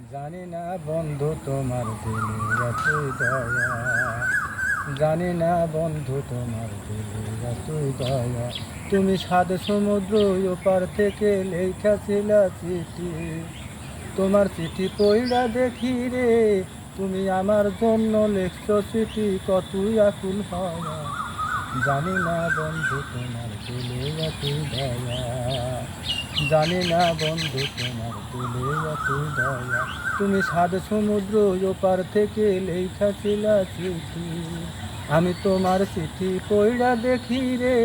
জানি না বন্ধু তোমার দিলে এতই দয়া, জানি না বন্ধু তোমার দিলে এতই দয়া। তুমি সাত সমুদ্র ওপার থেকে লেখাছিলা চিঠি, তোমার চিঠি পইড়া দেখি রে, তুমি আমার জন্য লেখছো চিঠি, কতই আকুল হওয়া। জানি না বন্ধু তোমার দিলে এতই দয়া, জানি না বন্ধু তোমার দিলে এতই দয়া। তুমি সাত সমুদ্র ওপার থেকে লেখাছিলা চিঠি, আমি তোমার চিঠি পইড়া দেখি রে,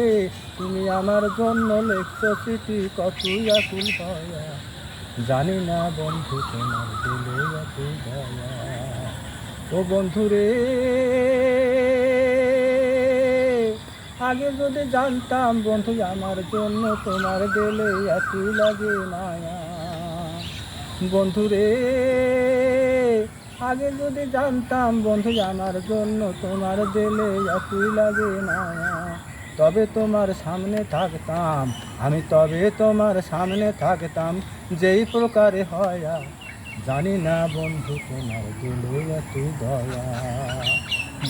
তুমি আমার জন্য লেখছো চিঠি, কতই আকুল হওয়া। জানি না বন্ধু তোমার দিলে এতই দয়া। ও বন্ধু রে, আগে যদি জানতাম বন্ধু আমার জন্য তোমার দিলে এতই লাগে মায়া। বন্ধু রে, আগে যদি জানতাম বন্ধু আমার জন্য তোমার দিলে এতই লাগে মায়া, তবে তোমার সামনে থাকতাম আমি, তবে তোমার সামনে থাকতাম যেই প্রকারে হয়। জানি না বন্ধু তোমার দিলে এতই দয়া,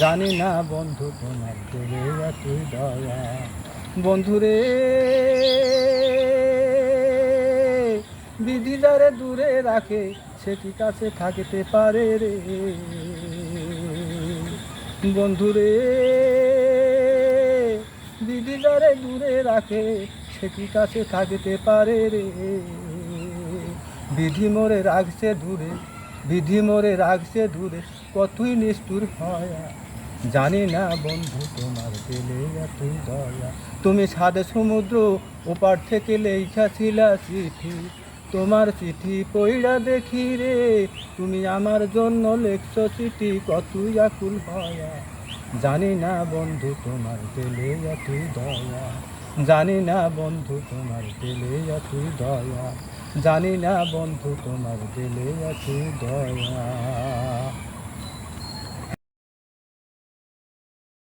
জানি না বন্ধু তোমার দিলে এতই দয়া। বন্ধুরে, বিধি যারে দূরে রাখে সে কি কাছে থাকতে পারে রে। বন্ধুরে, বিধি যারে দূরে রাখে সে কি কাছে থাকতে পারে রে। বিধি মোরে রাখছে দূরে, বিধি মোরে রাখছে দূরে, কতই নিষ্ঠুর হয়। জানি না বন্ধু তোমার দিলে এতই দয়া। তুমি সাত সমুদ্র ওপার থেকে লেখাছিলা চিঠি, তোমার চিঠি পইড়া দেখি রে, তুমি আমার জন্য লেখছো চিঠি, কতই আকুল হয়া। জানি না বন্ধু তোমার দিলে এতই দয়া, জানি না বন্ধু তোমার দিলে এতই দয়া, জানি না বন্ধু তোমার দিলে এতই দয়া।